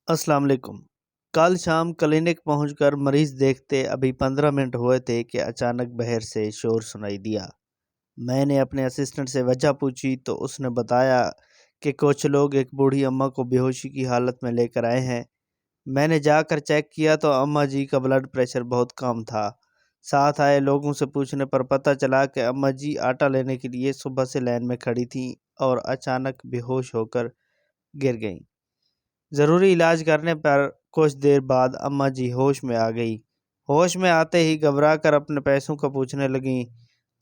السلام علیکم۔ کل شام کلینک پہنچ کر مریض دیکھتے ابھی 15 منٹ ہوئے تھے کہ اچانک باہر سے شور سنائی دیا۔ میں نے اپنے اسسٹنٹ سے وجہ پوچھی تو اس نے بتایا کہ کچھ لوگ ایک بوڑھی اماں کو بے ہوشی کی حالت میں لے کر آئے ہیں۔ میں نے جا کر چیک کیا تو اماں جی کا بلڈ پریشر بہت کم تھا۔ ساتھ آئے لوگوں سے پوچھنے پر پتہ چلا کہ اماں جی آٹا لینے کے لیے صبح سے لائن میں کھڑی تھیں اور اچانک بے ہوش ہو کر گر گئیں۔ ضروری علاج کرنے پر کچھ دیر بعد اماں جی ہوش میں آ گئی۔ ہوش میں آتے ہی گھبرا کر اپنے پیسوں کا پوچھنے لگیں۔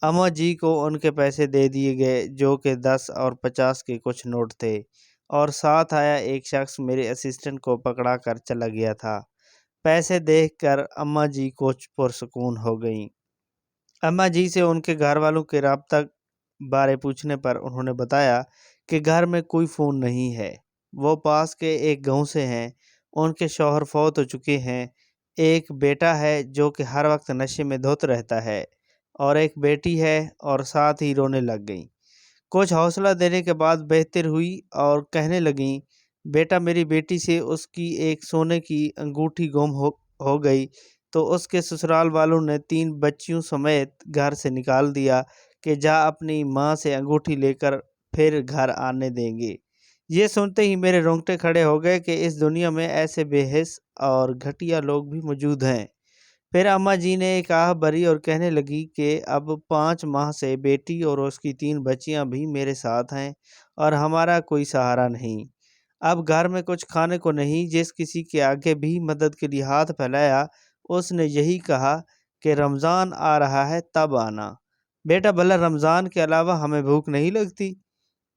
اماں جی کو ان کے پیسے دے دیے گئے جو کہ 10 اور 50 کے کچھ نوٹ تھے، اور ساتھ آیا ایک شخص میرے اسسٹنٹ کو پکڑا کر چلا گیا تھا۔ پیسے دیکھ کر اماں جی کچھ پرسکون ہو گئیں۔ اماں جی سے ان کے گھر والوں کے رابطہ بارے پوچھنے پر انہوں نے بتایا کہ گھر میں کوئی فون نہیں ہے۔ وہ پاس کے ایک گاؤں سے ہیں۔ ان کے شوہر فوت ہو چکے ہیں۔ ایک بیٹا ہے جو کہ ہر وقت نشے میں دھت رہتا ہے، اور ایک بیٹی ہے، اور ساتھ ہی رونے لگ گئیں۔ کچھ حوصلہ دینے کے بعد بہتر ہوئی اور کہنے لگیں، بیٹا میری بیٹی سے اس کی ایک سونے کی انگوٹھی گم ہو گئی تو اس کے سسرال والوں نے 3 بچیوں سمیت گھر سے نکال دیا کہ جا اپنی ماں سے انگوٹھی لے کر پھر گھر آنے دیں گے۔ یہ سنتے ہی میرے رونگٹے کھڑے ہو گئے کہ اس دنیا میں ایسے بے حس اور گھٹیا لوگ بھی موجود ہیں۔ پھر اماں جی نے ایک آہ بھری اور کہنے لگی کہ اب 5 ماہ سے بیٹی اور اس کی 3 بچیاں بھی میرے ساتھ ہیں اور ہمارا کوئی سہارا نہیں۔ اب گھر میں کچھ کھانے کو نہیں۔ جس کسی کے آگے بھی مدد کے لیے ہاتھ پھیلایا اس نے یہی کہا کہ رمضان آ رہا ہے تب آنا۔ بیٹا بھلا رمضان کے علاوہ ہمیں بھوک نہیں لگتی؟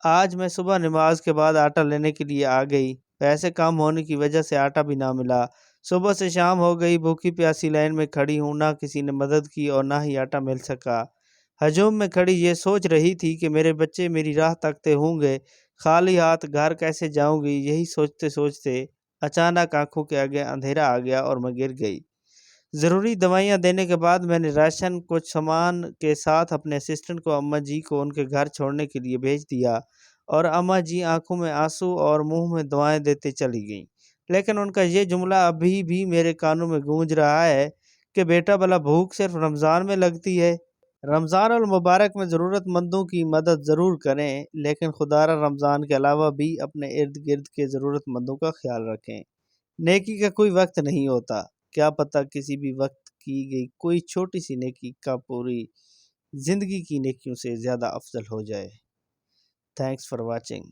آج میں صبح نماز کے بعد آٹا لینے کے لیے آ گئی۔ پیسے کم ہونے کی وجہ سے آٹا بھی نہ ملا۔ صبح سے شام ہو گئی، بھوکی پیاسی لائن میں کھڑی ہوں، نہ کسی نے مدد کی اور نہ ہی آٹا مل سکا۔ ہجوم میں کھڑی یہ سوچ رہی تھی کہ میرے بچے میری راہ تکتے ہوں گے، خالی ہاتھ گھر کیسے جاؤں گی۔ یہی سوچتے سوچتے اچانک آنکھوں کے آگے اندھیرا آ گیا اور میں گر گئی۔ ضروری دوائیاں دینے کے بعد میں نے راشن کچھ سامان کے ساتھ اپنے اسسٹنٹ کو اماں جی کو ان کے گھر چھوڑنے کے لیے بھیج دیا، اور اماں جی آنکھوں میں آنسو اور منہ میں دعائیں دیتے چلی گئیں۔ لیکن ان کا یہ جملہ ابھی بھی میرے کانوں میں گونج رہا ہے کہ بیٹا بھلا بھوک صرف رمضان میں لگتی ہے؟ رمضان المبارک میں ضرورت مندوں کی مدد ضرور کریں، لیکن خدارا رمضان کے علاوہ بھی اپنے ارد گرد کے ضرورت مندوں کا خیال رکھیں۔ نیکی کا کوئی وقت نہیں ہوتا، کیا پتہ کسی بھی وقت کی گئی کوئی چھوٹی سی نیکی کا پوری زندگی کی نیکیوں سے زیادہ افضل ہو جائے۔ Thanks for watching.